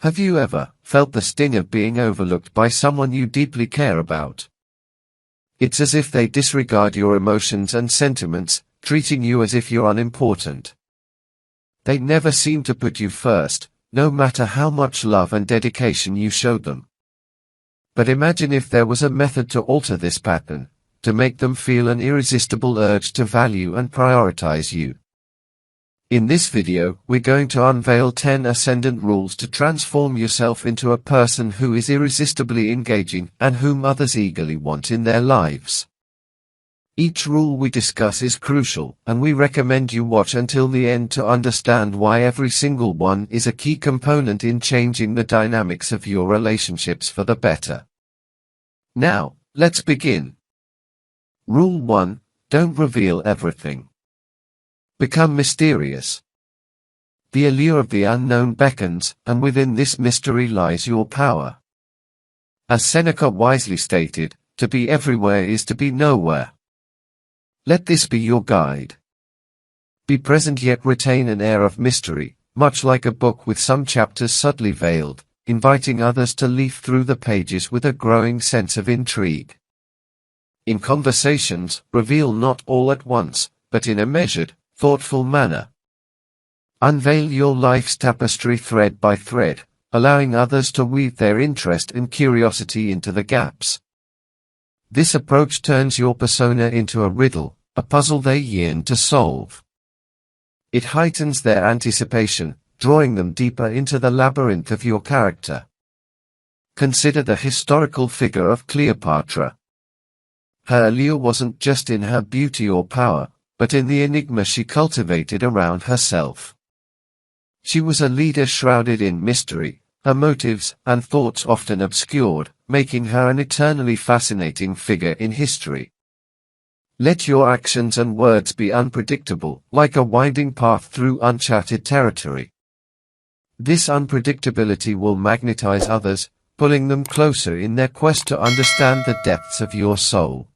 Have you ever felt the sting of being overlooked by someone you deeply care about? It's as if they disregard your emotions and sentiments, treating you as if you're unimportant. They never seem to put you first, no matter how much love and dedication you showed them. But imagine if there was a method to alter this pattern, to make them feel an irresistible urge to value and prioritize you. In this video, we're going to unveil 10 ascendant rules to transform yourself into a person who is irresistibly engaging and whom others eagerly want in their lives. Each rule we discuss is crucial, and we recommend you watch until the end to understand why every single one is a key component in changing the dynamics of your relationships for the better. Now, let's begin. Rule 1. Don't reveal everything. Become mysterious. The allure of the unknown beckons, and within this mystery lies your power. As Seneca wisely stated, to be everywhere is to be nowhere. Let this be your guide. Be present yet retain an air of mystery, much like a book with some chapters subtly veiled, inviting others to leaf through the pages with a growing sense of intrigue. In conversations, reveal not all at once, but in a measured, thoughtful manner. Unveil your life's tapestry thread by thread, allowing others to weave their interest and curiosity into the gaps. This approach turns your persona into a riddle, a puzzle they yearn to solve. It heightens their anticipation, drawing them deeper into the labyrinth of your character. Consider the historical figure of Cleopatra. Her allure wasn't just in her beauty or power, but in the enigma she cultivated around herself. She was a leader shrouded in mystery, her motives and thoughts often obscured, making her an eternally fascinating figure in history. Let your actions and words be unpredictable, like a winding path through uncharted territory. This unpredictability will magnetize others, pulling them closer in their quest to understand the depths of your soul.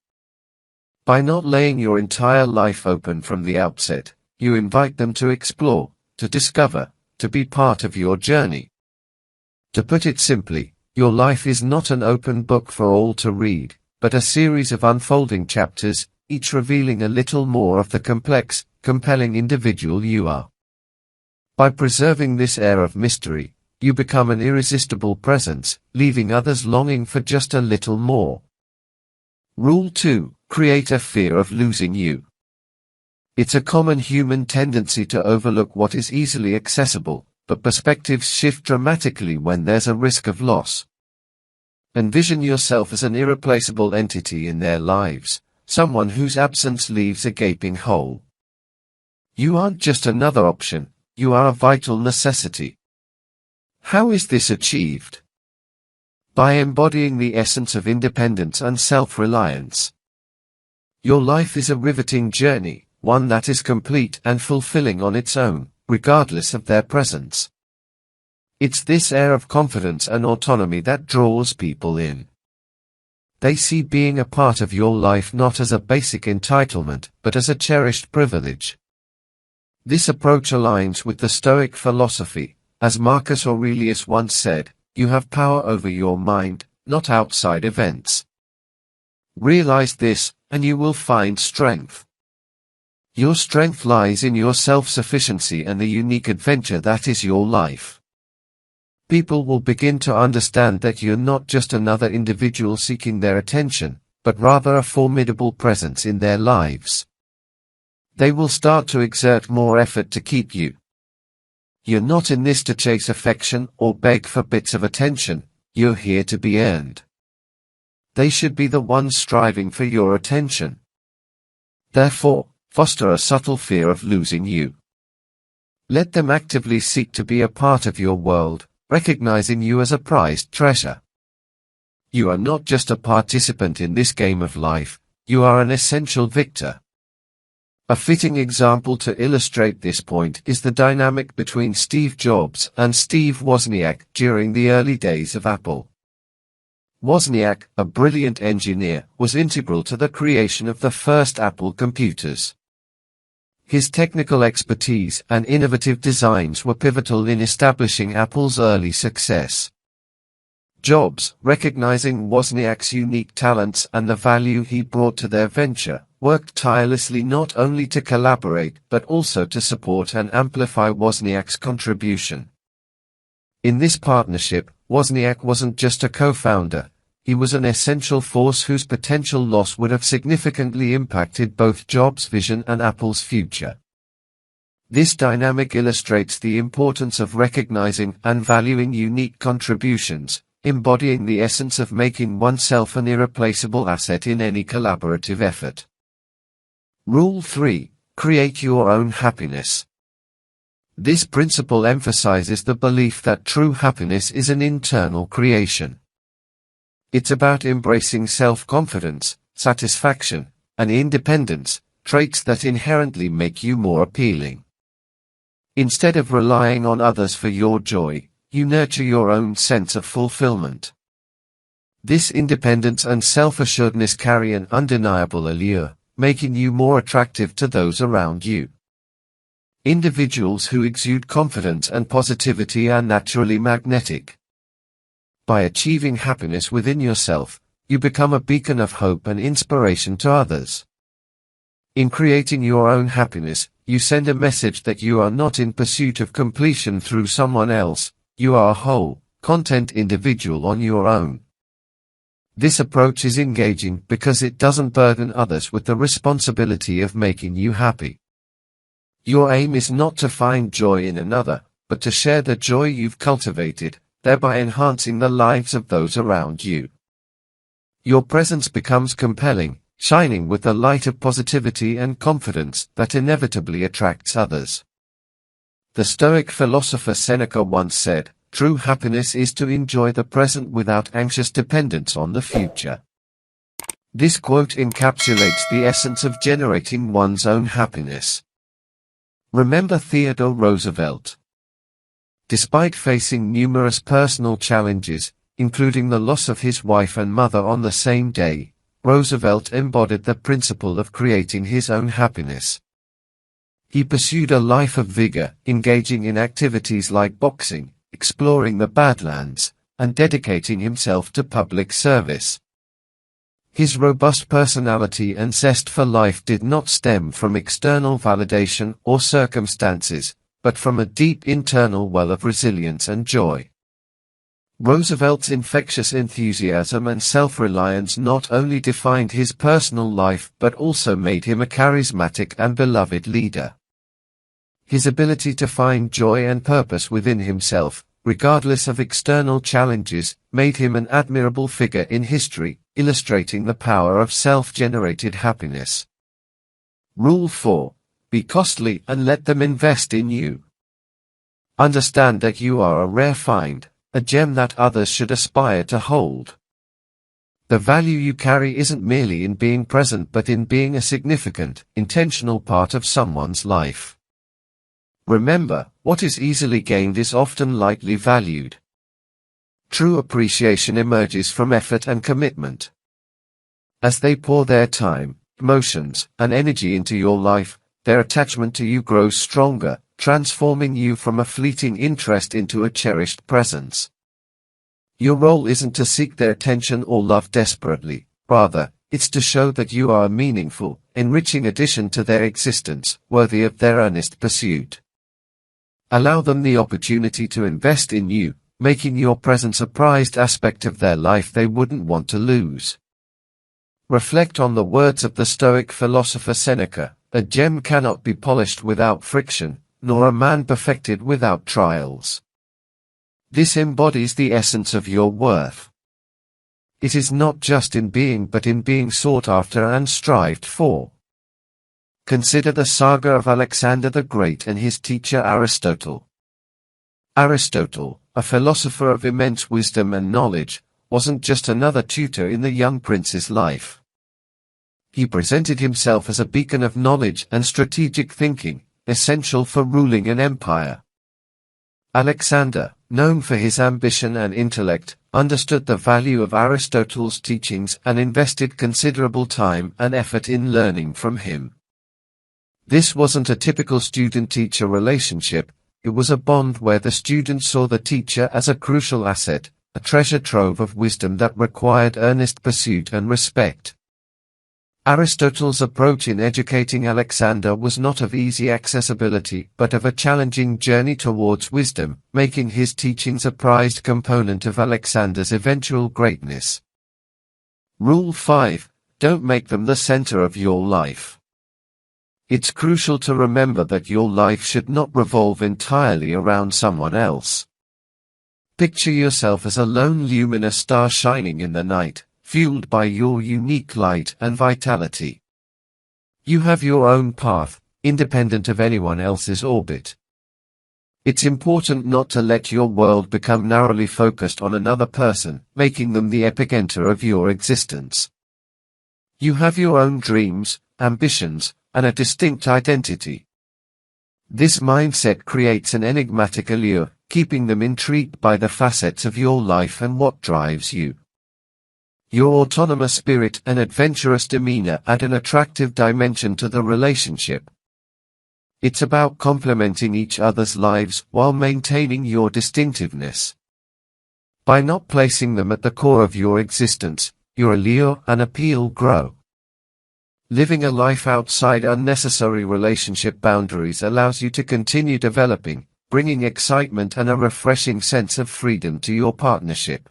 By not laying your entire life open from the outset, you invite them to explore, to discover, to be part of your journey. To put it simply, your life is not an open book for all to read, but a series of unfolding chapters, each revealing a little more of the complex, compelling individual you are. By preserving this air of mystery, you become an irresistible presence, leaving others longing for just a little more. Rule 2. Create a fear of losing you. It's a common human tendency to overlook what is easily accessible, but perspectives shift dramatically when there's a risk of loss. Envision yourself as an irreplaceable entity in their lives, someone whose absence leaves a gaping hole. You aren't just another option, you are a vital necessity. How is this achieved? By embodying the essence of independence and self-reliance. Your life is a riveting journey, one that is complete and fulfilling on its own, regardless of their presence. It's this air of confidence and autonomy that draws people in. They see being a part of your life not as a basic entitlement, but as a cherished privilege. This approach aligns with the Stoic philosophy. As Marcus Aurelius once said, you have power over your mind, not outside events. Realize this, and you will find strength. Your strength lies in your self-sufficiency and the unique adventure that is your life. People will begin to understand that you're not just another individual seeking their attention, but rather a formidable presence in their lives. They will start to exert more effort to keep you. You're not in this to chase affection or beg for bits of attention, you're here to be earned. They should be the ones striving for your attention. Therefore, foster a subtle fear of losing you. Let them actively seek to be a part of your world, recognizing you as a prized treasure. You are not just a participant in this game of life, you are an essential victor. A fitting example to illustrate this point is the dynamic between Steve Jobs and Steve Wozniak during the early days of Apple. Wozniak, a brilliant engineer, was integral to the creation of the first Apple computers. His technical expertise and innovative designs were pivotal in establishing Apple's early success. Jobs, recognizing Wozniak's unique talents and the value he brought to their venture, worked tirelessly not only to collaborate but also to support and amplify Wozniak's contribution. In this partnership, Wozniak wasn't just a co-founder, he was an essential force whose potential loss would have significantly impacted both Jobs' vision and Apple's future. This dynamic illustrates the importance of recognizing and valuing unique contributions, embodying the essence of making oneself an irreplaceable asset in any collaborative effort. Rule 3. Create your own happiness. This principle emphasizes the belief that true happiness is an internal creation. It's about embracing self-confidence, satisfaction, and independence, traits that inherently make you more appealing. Instead of relying on others for your joy, you nurture your own sense of fulfillment. This independence and self-assuredness carry an undeniable allure, making you more attractive to those around you. Individuals who exude confidence and positivity are naturally magnetic. By achieving happiness within yourself, you become a beacon of hope and inspiration to others. In creating your own happiness, you send a message that you are not in pursuit of completion through someone else, you are a whole, content individual on your own. This approach is engaging because it doesn't burden others with the responsibility of making you happy. Your aim is not to find joy in another, but to share the joy you've cultivated, thereby enhancing the lives of those around you. Your presence becomes compelling, shining with the light of positivity and confidence that inevitably attracts others. The Stoic philosopher Seneca once said, "True happiness is to enjoy the present without anxious dependence on the future." This quote encapsulates the essence of generating one's own happiness. Remember Theodore Roosevelt. Despite facing numerous personal challenges, including the loss of his wife and mother on the same day, Roosevelt embodied the principle of creating his own happiness. He pursued a life of vigor, engaging in activities like boxing, exploring the Badlands, and dedicating himself to public service. His robust personality and zest for life did not stem from external validation or circumstances, but from a deep internal well of resilience and joy. Roosevelt's infectious enthusiasm and self-reliance not only defined his personal life but also made him a charismatic and beloved leader. His ability to find joy and purpose within himself, regardless of external challenges, made him an admirable figure in history, illustrating the power of self-generated happiness. Rule 4. Be costly and let them invest in you. Understand that you are a rare find, a gem that others should aspire to hold. The value you carry isn't merely in being present but in being a significant, intentional part of someone's life. Remember, what is easily gained is often lightly valued. True appreciation emerges from effort and commitment. As they pour their time, emotions, and energy into your life, their attachment to you grows stronger, transforming you from a fleeting interest into a cherished presence. Your role isn't to seek their attention or love desperately, rather, it's to show that you are a meaningful, enriching addition to their existence, worthy of their earnest pursuit. Allow them the opportunity to invest in you, making your presence a prized aspect of their life they wouldn't want to lose. Reflect on the words of the Stoic philosopher Seneca, "A gem cannot be polished without friction, nor a man perfected without trials." This embodies the essence of your worth. It is not just in being but in being sought after and strived for. Consider the saga of Alexander the Great and his teacher Aristotle. Aristotle, a philosopher of immense wisdom and knowledge, wasn't just another tutor in the young prince's life. He presented himself as a beacon of knowledge and strategic thinking, essential for ruling an empire. Alexander, known for his ambition and intellect, understood the value of Aristotle's teachings and invested considerable time and effort in learning from him. This wasn't a typical student-teacher relationship, it was a bond where the student saw the teacher as a crucial asset, a treasure trove of wisdom that required earnest pursuit and respect. Aristotle's approach in educating Alexander was not of easy accessibility but of a challenging journey towards wisdom, making his teachings a prized component of Alexander's eventual greatness. Rule 5. Don't make them the center of your life. It's crucial to remember that your life should not revolve entirely around someone else. Picture yourself as a lone luminous star shining in the night, fueled by your unique light and vitality. You have your own path, independent of anyone else's orbit. It's important not to let your world become narrowly focused on another person, making them the epicenter of your existence. You have your own dreams, ambitions, and a distinct identity. This mindset creates an enigmatic allure, keeping them intrigued by the facets of your life and what drives you. Your autonomous spirit and adventurous demeanor add an attractive dimension to the relationship. It's about complementing each other's lives while maintaining your distinctiveness. By not placing them at the core of your existence, your allure and appeal grow. Living a life outside unnecessary relationship boundaries allows you to continue developing, bringing excitement and a refreshing sense of freedom to your partnership.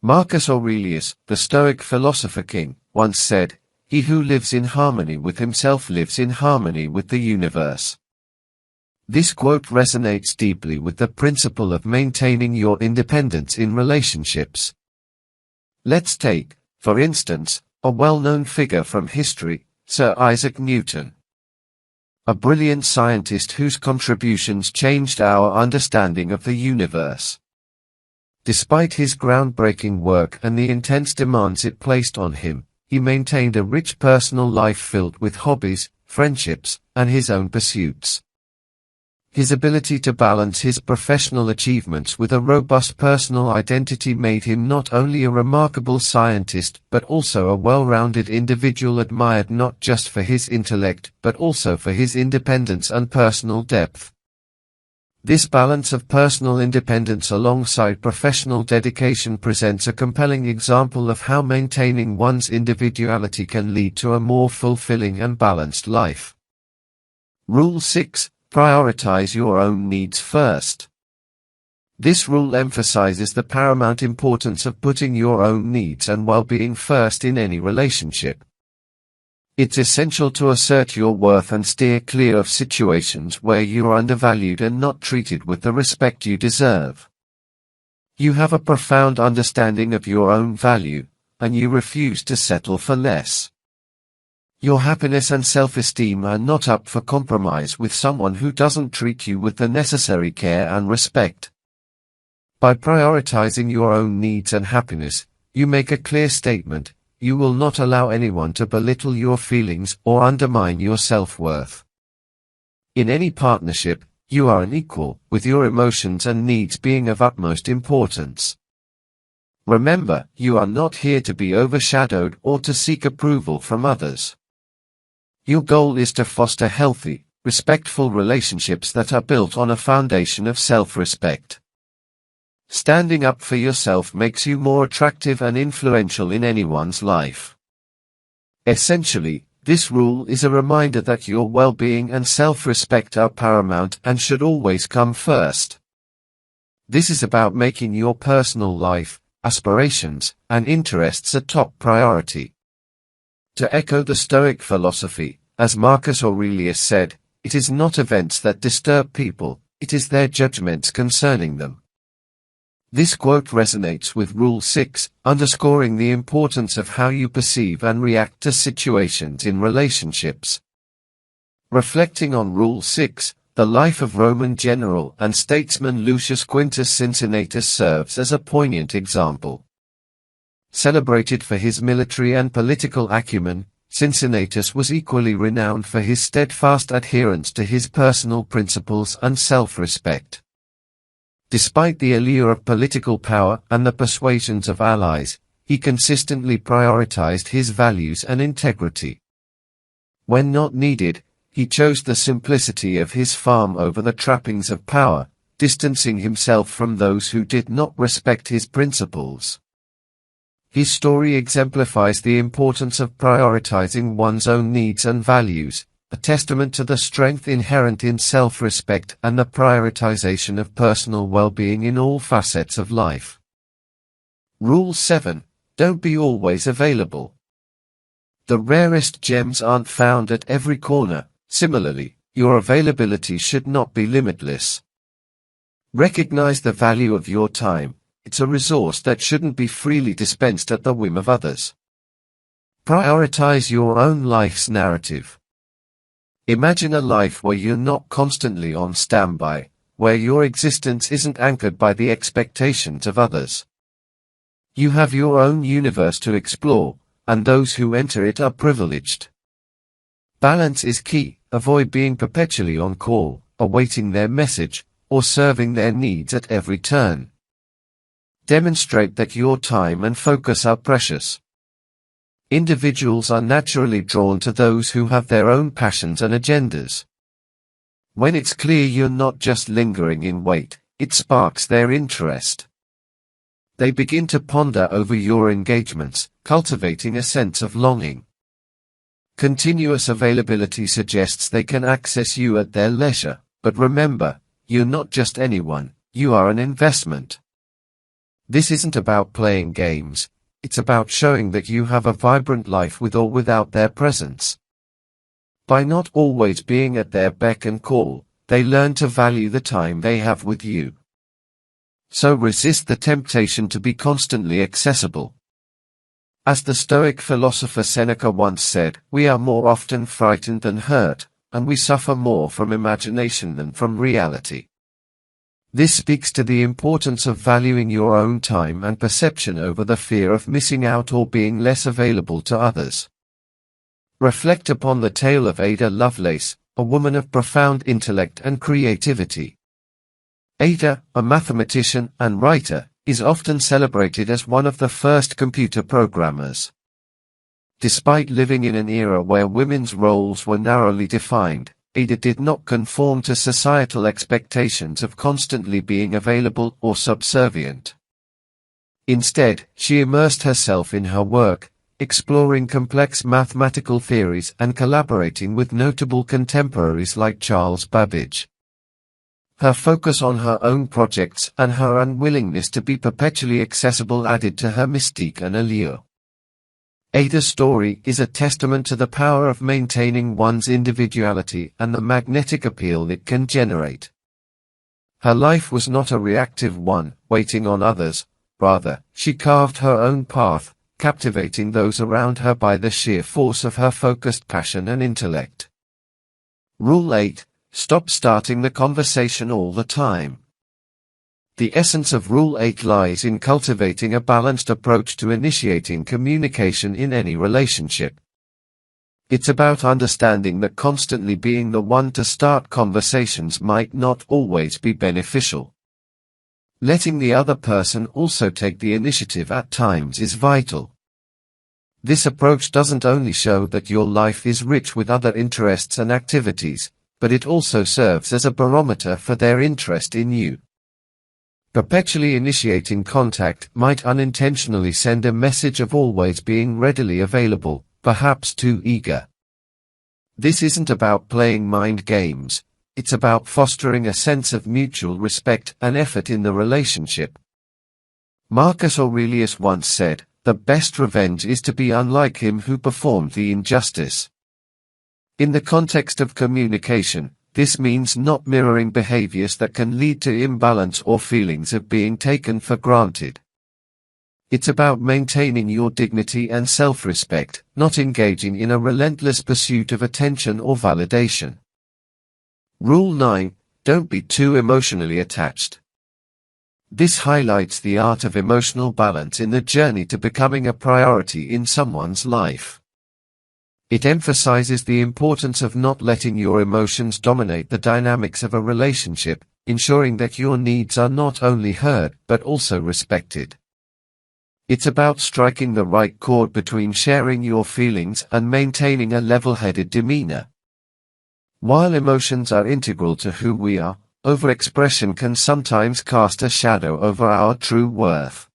Marcus Aurelius, the Stoic philosopher king, once said, "He who lives in harmony with himself lives in harmony with the universe." This quote resonates deeply with the principle of maintaining your independence in relationships. Let's take, for instance, a well-known figure from history, Sir Isaac Newton. A brilliant scientist whose contributions changed our understanding of the universe. Despite his groundbreaking work and the intense demands it placed on him, he maintained a rich personal life filled with hobbies, friendships, and his own pursuits. His ability to balance his professional achievements with a robust personal identity made him not only a remarkable scientist but also a well-rounded individual admired not just for his intellect but also for his independence and personal depth. This balance of personal independence alongside professional dedication presents a compelling example of how maintaining one's individuality can lead to a more fulfilling and balanced life. Rule 6. Prioritize your own needs first. This rule emphasizes the paramount importance of putting your own needs and well-being first in any relationship. It's essential to assert your worth and steer clear of situations where you are undervalued and not treated with the respect you deserve. You have a profound understanding of your own value, and you refuse to settle for less. Your happiness and self-esteem are not up for compromise with someone who doesn't treat you with the necessary care and respect. By prioritizing your own needs and happiness, you make a clear statement. You will not allow anyone to belittle your feelings or undermine your self-worth. In any partnership, you are an equal, with your emotions and needs being of utmost importance. Remember, you are not here to be overshadowed or to seek approval from others. Your goal is to foster healthy, respectful relationships that are built on a foundation of self-respect. Standing up for yourself makes you more attractive and influential in anyone's life. Essentially, this rule is a reminder that your well-being and self-respect are paramount and should always come first. This is about making your personal life, aspirations, and interests a top priority. To echo the Stoic philosophy, as Marcus Aurelius said, it is not events that disturb people, it is their judgments concerning them. This quote resonates with Rule 6, underscoring the importance of how you perceive and react to situations in relationships. Reflecting on Rule 6, the life of Roman general and statesman Lucius Quintus Cincinnatus serves as a poignant example. Celebrated for his military and political acumen, Cincinnatus was equally renowned for his steadfast adherence to his personal principles and self-respect. Despite the allure of political power and the persuasions of allies, he consistently prioritized his values and integrity. When not needed, He chose the simplicity of his farm over the trappings of power, distancing himself from those who did not respect his principles. His story exemplifies the importance of prioritizing one's own needs and values, a testament to the strength inherent in self-respect and the prioritization of personal well-being in all facets of life. Rule 7. Don't be always available. The rarest gems aren't found at every corner. Similarly, your availability should not be limitless. Recognize the value of your time. It's a resource that shouldn't be freely dispensed at the whim of others. Prioritize your own life's narrative. Imagine a life where you're not constantly on standby, where your existence isn't anchored by the expectations of others. You have your own universe to explore, and those who enter it are privileged. Balance is key. Avoid being perpetually on call, awaiting their message, or serving their needs at every turn. Demonstrate that your time and focus are precious. Individuals are naturally drawn to those who have their own passions and agendas. When it's clear you're not just lingering in wait, it sparks their interest. They begin to ponder over your engagements, cultivating a sense of longing. Continuous availability suggests they can access you at their leisure, but remember, you're not just anyone, you are an investment. This isn't about playing games, it's about showing that you have a vibrant life with or without their presence. By not always being at their beck and call, they learn to value the time they have with you. So resist the temptation to be constantly accessible. As the Stoic philosopher Seneca once said, we are more often frightened than hurt, and we suffer more from imagination than from reality. This speaks to the importance of valuing your own time and perception over the fear of missing out or being less available to others. Reflect upon the tale of Ada Lovelace, a woman of profound intellect and creativity. Ada, a mathematician and writer, is often celebrated as one of the first computer programmers. Despite living in an era where women's roles were narrowly defined, Ada did not conform to societal expectations of constantly being available or subservient. Instead, she immersed herself in her work, exploring complex mathematical theories and collaborating with notable contemporaries like Charles Babbage. Her focus on her own projects and her unwillingness to be perpetually accessible added to her mystique and allure. Ada's story is a testament to the power of maintaining one's individuality and the magnetic appeal it can generate. Her life was not a reactive one, waiting on others. Rather, she carved her own path, captivating those around her by the sheer force of her focused passion and intellect. Rule 8. Stop starting the conversation all the time. The essence of Rule 8 lies in cultivating a balanced approach to initiating communication in any relationship. It's about understanding that constantly being the one to start conversations might not always be beneficial. Letting the other person also take the initiative at times is vital. This approach doesn't only show that your life is rich with other interests and activities, but it also serves as a barometer for their interest in you. Perpetually initiating contact might unintentionally send a message of always being readily available, perhaps too eager. This isn't about playing mind games, it's about fostering a sense of mutual respect and effort in the relationship. Marcus Aurelius once said, "The best revenge is to be unlike him who performed the injustice." In the context of communication, this means not mirroring behaviors that can lead to imbalance or feelings of being taken for granted. It's about maintaining your dignity and self-respect, not engaging in a relentless pursuit of attention or validation. Rule 9. Don't be too emotionally attached. This highlights the art of emotional balance in the journey to becoming a priority in someone's life. It emphasizes the importance of not letting your emotions dominate the dynamics of a relationship, ensuring that your needs are not only heard but also respected. It's about striking the right chord between sharing your feelings and maintaining a level-headed demeanor. While emotions are integral to who we are, overexpression can sometimes cast a shadow over our true worth.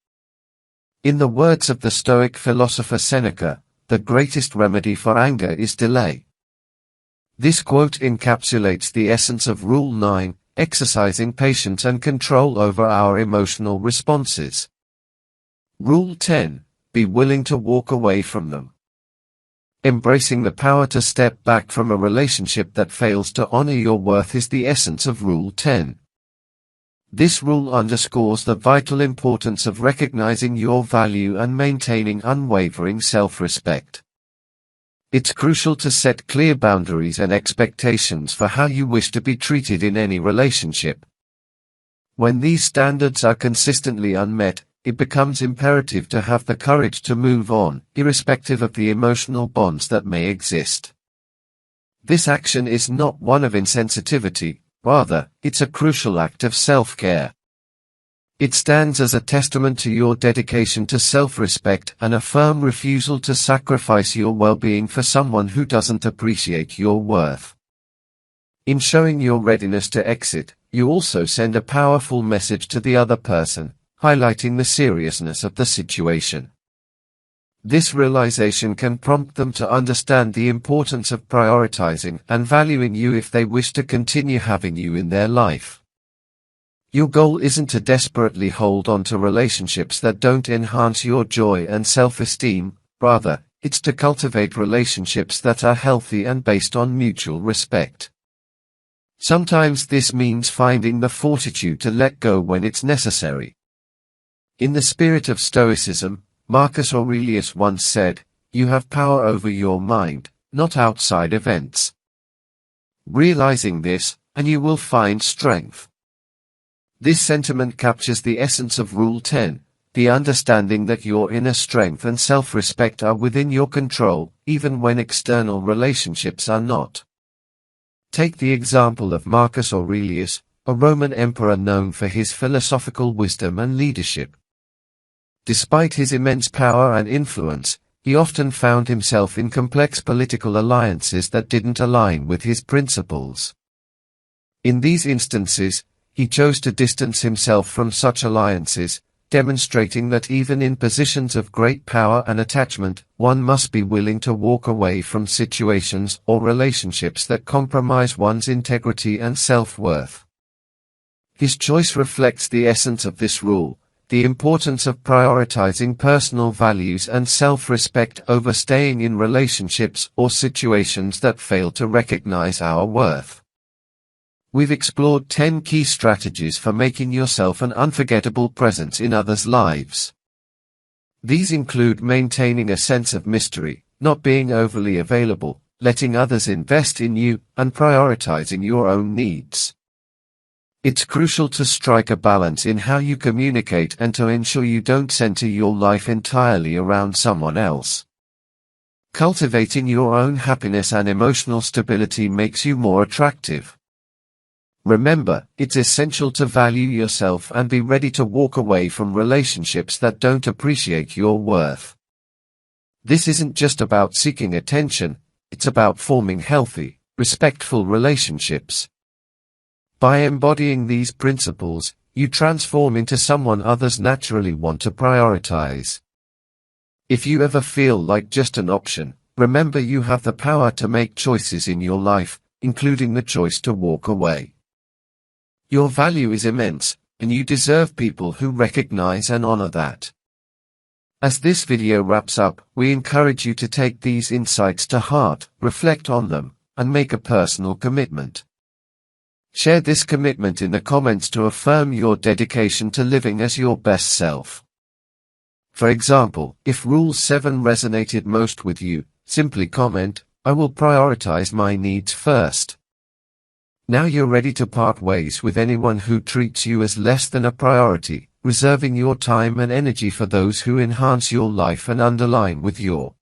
In the words of the Stoic philosopher Seneca, the greatest remedy for anger is delay. This quote encapsulates the essence of Rule 9, exercising patience and control over our emotional responses. Rule 10, be willing to walk away from them. Embracing the power to step back from a relationship that fails to honor your worth is the essence of Rule 10. This rule underscores the vital importance of recognizing your value and maintaining unwavering self-respect. It's crucial to set clear boundaries and expectations for how you wish to be treated in any relationship. When these standards are consistently unmet, it becomes imperative to have the courage to move on, irrespective of the emotional bonds that may exist. This action is not one of insensitivity, rather, it's a crucial act of self-care. It stands as a testament to your dedication to self-respect and a firm refusal to sacrifice your well-being for someone who doesn't appreciate your worth. In showing your readiness to exit, you also send a powerful message to the other person, highlighting the seriousness of the situation. This realization can prompt them to understand the importance of prioritizing and valuing you if they wish to continue having you in their life. Your goal isn't to desperately hold on to relationships that don't enhance your joy and self-esteem, rather, it's to cultivate relationships that are healthy and based on mutual respect. Sometimes this means finding the fortitude to let go when it's necessary. In the spirit of Stoicism, Marcus Aurelius once said, "You have power over your mind, not outside events." Realizing this, and you will find strength. This sentiment captures the essence of Rule 10, the understanding that your inner strength and self-respect are within your control, even when external relationships are not. Take the example of Marcus Aurelius, a Roman emperor known for his philosophical wisdom and leadership. Despite his immense power and influence, he often found himself in complex political alliances that didn't align with his principles. In these instances, he chose to distance himself from such alliances, demonstrating that even in positions of great power and attachment, one must be willing to walk away from situations or relationships that compromise one's integrity and self-worth. His choice reflects the essence of this rule, the importance of prioritizing personal values and self-respect over staying in relationships or situations that fail to recognize our worth. We've explored 10 key strategies for making yourself an unforgettable presence in others' lives. These include maintaining a sense of mystery, not being overly available, letting others invest in you, and prioritizing your own needs. It's crucial to strike a balance in how you communicate and to ensure you don't center your life entirely around someone else. Cultivating your own happiness and emotional stability makes you more attractive. Remember, it's essential to value yourself and be ready to walk away from relationships that don't appreciate your worth. This isn't just about seeking attention, it's about forming healthy, respectful relationships. By embodying these principles, you transform into someone others naturally want to prioritize. If you ever feel like just an option, remember you have the power to make choices in your life, including the choice to walk away. Your value is immense, and you deserve people who recognize and honor that. As this video wraps up, we encourage you to take these insights to heart, reflect on them, and make a personal commitment. Share this commitment in the comments to affirm your dedication to living as your best self. For example, if Rule 7 resonated most with you, simply comment, "I will prioritize my needs first." Now you're ready to part ways with anyone who treats you as less than a priority, reserving your time and energy for those who enhance your life and align with your